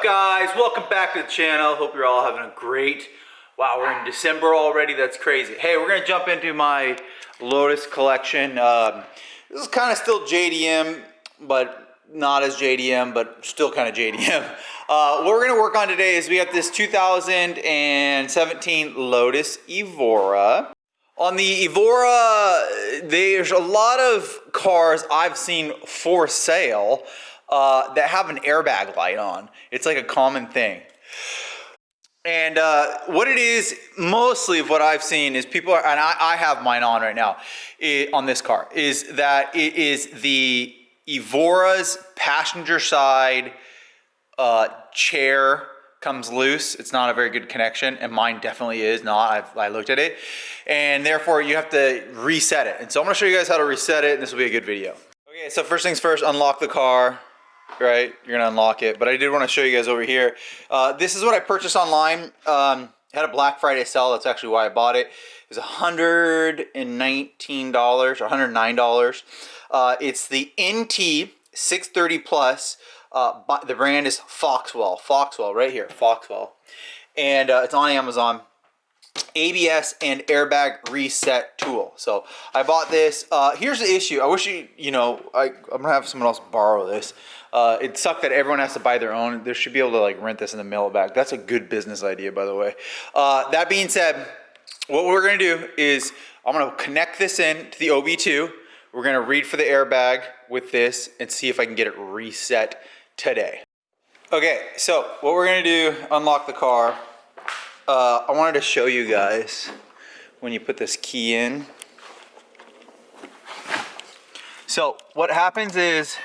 guys? Welcome back to the channel. Hope you're all having a great, wow, we're in December already. That's crazy. Hey, we're gonna jump into my Lotus collection. This is kind of still JDM, but not as JDM, but still kind of JDM. What we're gonna work on today is we have this 2017 Lotus Evora. On the Evora, there's a lot of cars I've seen for sale that have an airbag light on. It's like a common thing. And what it is, mostly of what I've seen is people are, and I have mine on right now on this car, is that it is the Evora's passenger side chair comes loose. It's not a very good connection, and mine definitely is not. I looked at it, and therefore you have to reset it. And so I'm gonna show you guys how to reset it, and this will be a good video. Okay, so first things first, unlock the car. Right, you're gonna unlock it, but I did want to show you guys over here. This is what I purchased online. Had a Black Friday sale. That's actually why I bought it. It was $119 or $109. It's the NT 630 Plus. The brand is Foxwell. Foxwell, right here, Foxwell, and it's on Amazon. ABS and airbag reset tool. So I bought this. Here's the issue. I wish I'm gonna have someone else borrow this. It sucked that everyone has to buy their own. They should be able to like rent this and then mail it back. That's a good business idea, by the way. That being said, what we're gonna do is I'm gonna connect this in to the OB2. We're gonna read for the airbag with this and see if I can get it reset today. Okay, so what we're gonna do, unlock the car. I wanted to show you guys when you put this key in. So what happens is,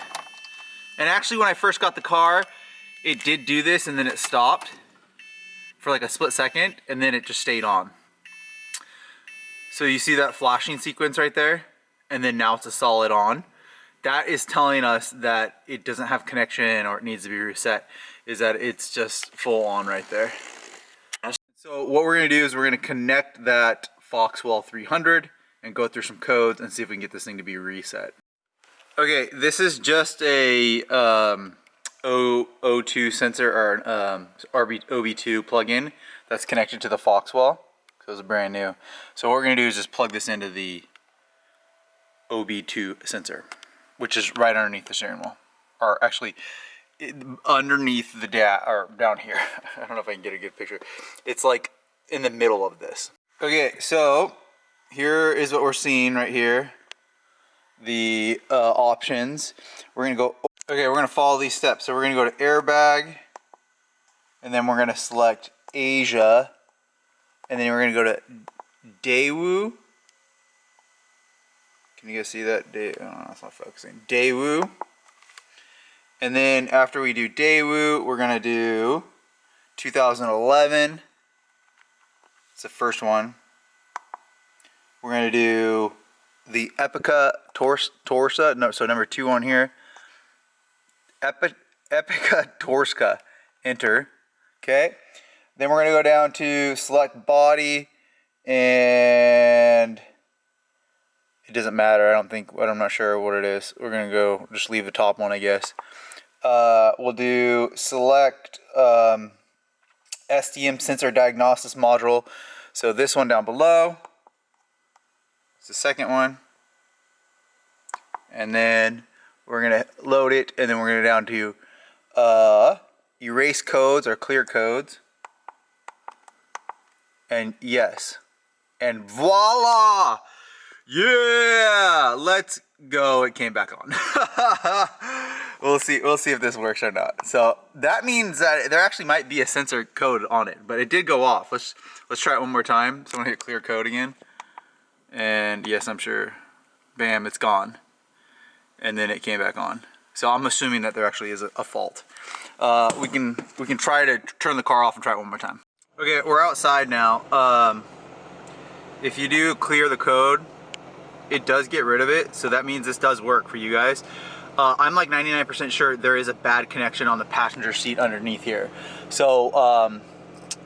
and actually when I first got the car, it did do this and then it stopped for like a split second and then it just stayed on. So you see that flashing sequence right there? And then now it's a solid on. That is telling us that it doesn't have connection or it needs to be reset, is that it's just full on right there. So what we're gonna do is we're gonna connect that Foxwell 300 and go through some codes and see if we can get this thing to be reset. Okay, this is just a O2 sensor or OB2 plug-in that's connected to the Foxwell. So it's brand new. So what we're gonna do is just plug this into the OB2 sensor, which is right underneath the steering wheel, or actually underneath the or down here. I don't know if I can get a good picture. It's like in the middle of this. Okay, so here is what we're seeing right here. The options. We're gonna go. Okay, we're gonna follow these steps. So we're gonna go to airbag, and then we're gonna select Asia, and then we're gonna go to Daewoo. Can you guys see that? Oh, it's not focusing. Daewoo. And then after we do Daewoo, we're gonna do 2011. It's the first one. We're gonna do the Epica Torsa. No, so number 2 on here. Epica Torska. Enter. Okay. Then we're gonna go down to select body, and it doesn't matter. I'm not sure what it is. We're gonna go just leave the top one, I guess. We'll do select SDM sensor diagnosis module. So this one down below. It's the second one. And then we're gonna load it, and then we're gonna down to erase codes or clear codes. And yes. And voila! Yeah! Let's go. It came back on. We'll see if this works or not. So that means that there actually might be a sensor code on it, but it did go off. Let's try it one more time. So I'm gonna hit clear code again. And yes, I'm sure. Bam, it's gone. And then it came back on. So I'm assuming that there actually is a fault. We can try to turn the car off and try it one more time. Okay, we're outside now. If you do clear the code, it does get rid of it. So that means this does work for you guys. I'm like 99% sure there is a bad connection on the passenger seat underneath here. So I'm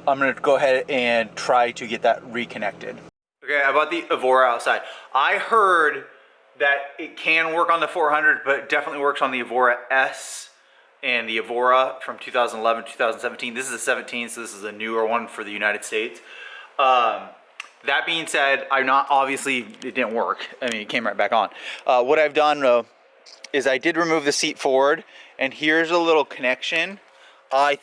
gonna go ahead and try to get that reconnected. Okay, I bought the Evora outside. I heard that it can work on the 400, but it definitely works on the Evora S and the Evora from 2011, 2017. This is a 17, so this is a newer one for the United States. That being said, obviously it didn't work. I mean, it came right back on. What I've done is I did remove the seat forward, and here's a little connection. I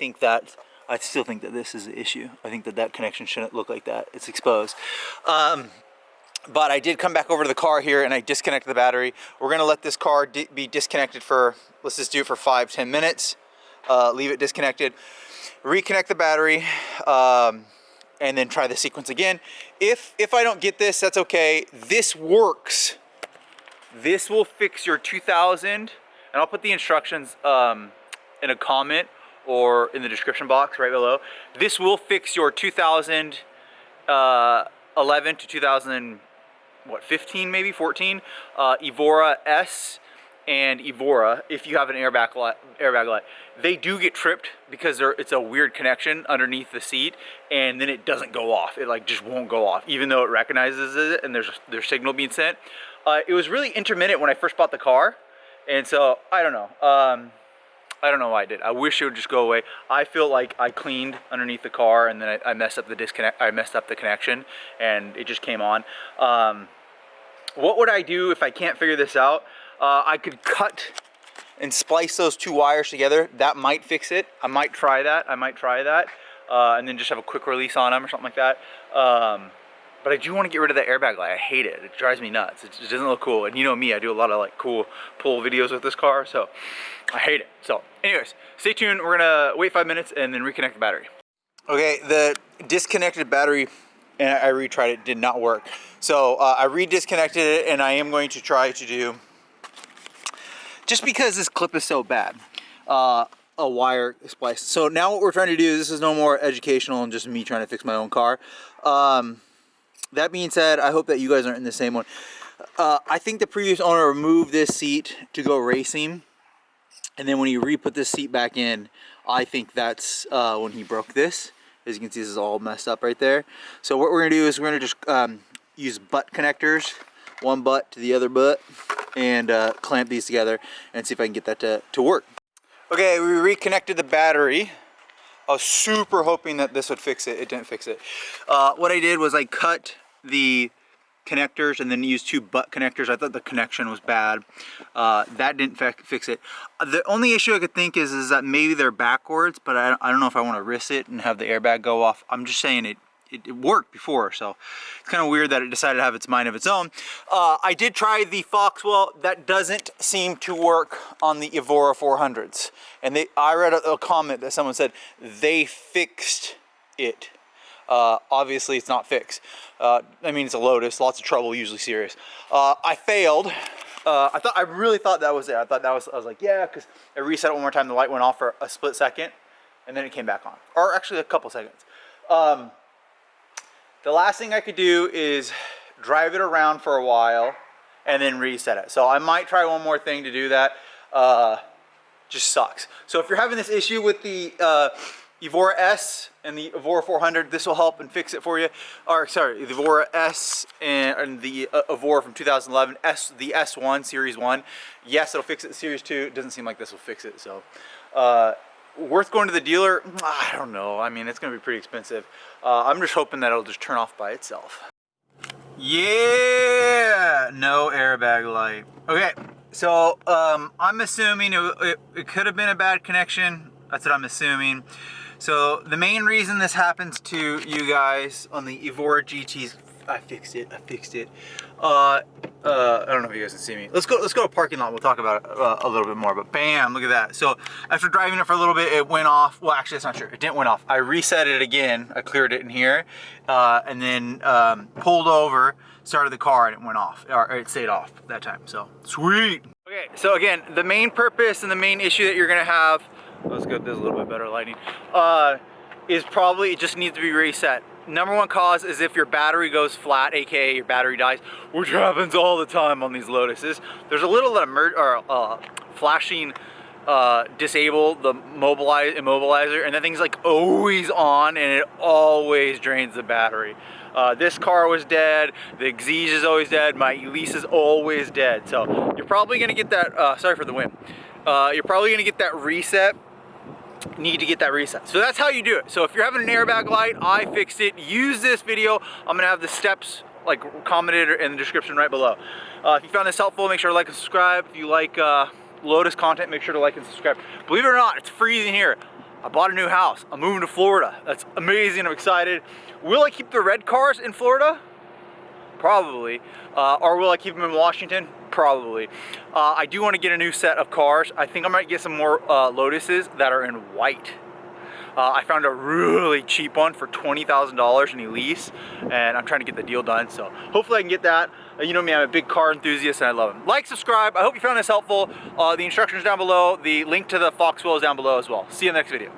still think that this is the issue. I think that connection shouldn't look like that. It's exposed. But I did come back over to the car here and I disconnected the battery. We're gonna let this car be disconnected for, let's just do it for 5-10 minutes. Leave it disconnected. Reconnect the battery, and then try the sequence again. If I don't get this, that's okay. This works. This will fix your 2000, and I'll put the instructions in a comment or in the description box right below. This will fix your 2011 to 2015, maybe 14 Evora S and Evora. If you have an airbag light, they do get tripped because it's a weird connection underneath the seat, and then it doesn't go off. It like just won't go off, even though it recognizes it and there's signal being sent. It was really intermittent when I first bought the car, and so I don't know. I don't know why I did. I wish it would just go away. I feel like I cleaned underneath the car and then I messed up the disconnect. I messed up the connection and it just came on. What would I do if I can't figure this out? I could cut and splice those two wires together. That might fix it. I might try that. And then just have a quick release on them or something like that. But I do want to get rid of that airbag light. I hate it. It drives me nuts. It just doesn't look cool. And you know me, I do a lot of like cool pull videos with this car, so I hate it. So anyways, stay tuned. We're gonna wait 5 minutes and then reconnect the battery. Okay, the disconnected battery, and I retried it, did not work. So I re-disconnected it, and I am going to try to do, just because this clip is so bad, a wire splice. So now what we're trying to do, this is no more educational and just me trying to fix my own car. That being said, I hope that you guys aren't in the same one. I think the previous owner removed this seat to go racing, and then when he re-put this seat back in, I think that's when he broke this. As you can see, this is all messed up right there. So what we're gonna do is we're gonna just use butt connectors, one butt to the other butt, and clamp these together and see if I can get that to work. Okay, we reconnected the battery. I was super hoping that this would fix it. It didn't fix it. What I did was I cut the connectors and then used two butt connectors. I thought the connection was bad. That didn't fix it. The only issue I could think is that maybe they're backwards, but I don't know if I want to risk it and have the airbag go off. I'm just saying it worked before, so it's kind of weird that it decided to have its mind of its own. I did try the Foxwell. That doesn't seem to work on the Evora 400s. And I read a comment that someone said they fixed it. Obviously it's not fixed. I mean, it's a Lotus, lots of trouble, usually serious. I failed. I really thought that was it. I was like, yeah, because I reset it one more time, the light went off for a split second, and then it came back on. Or actually a couple seconds. The last thing I could do is drive it around for a while and then reset it. So I might try one more thing to do that. Just sucks. So if you're having this issue with the Evora S and the Evora 400, this will help and fix it for you. Or sorry, the Evora S and the Evora from 2011, the S1, Series 1. Yes, it'll fix it. Series 2, it doesn't seem like this will fix it. So worth going to the dealer? I don't know. I mean, it's going to be pretty expensive. I'm just hoping that it'll just turn off by itself. Yeah, no airbag light. Okay, so I'm assuming it could have been a bad connection. That's what I'm assuming. So the main reason this happens to you guys on the Evora GTs, I fixed it. I don't know if you guys can see me. Let's go to a parking lot. We'll talk about it a little bit more, but bam, look at that. So after driving it for a little bit, it went off. Well, actually, that's not true. It didn't went off. I reset it again. I cleared it in here, and then pulled over, started the car, and it went off, or it stayed off that time. So sweet. Okay, so again, the main purpose and the main issue that you're gonna have, let's go, there's a little bit better lighting, is probably it just needs to be reset. Number one cause is if your battery goes flat, aka your battery dies, which happens all the time on these Lotuses. There's a little flashing disable the immobilizer, and that thing's like always on, and it always drains the battery. This car was dead, the EXIGE is always dead, my ELISE is always dead. So you're probably gonna get that, sorry for the wind. you're probably gonna get that reset. Need to get that reset. So that's how you do it. So if you're having an airbag light, I fixed it. Use this video. I'm gonna have the steps like commented in the description right below. If you found this helpful, make sure to like and subscribe. If you like Lotus content, make sure to like and subscribe. Believe it or not, it's freezing here. I bought a new house. I'm moving to Florida. That's amazing. I'm excited. Will I keep the red cars in Florida? Probably. Or will I keep them in Washington? Probably. I do want to get a new set of cars. I think I might get some more Lotuses that are in white. I found a really cheap one for $20,000 in ELISE, and I'm trying to get the deal done. So hopefully I can get that. You know me, I'm a big car enthusiast and I love them. Like, subscribe. I hope you found this helpful. The instructions down below. The link to the Foxwell is down below as well. See you in the next video.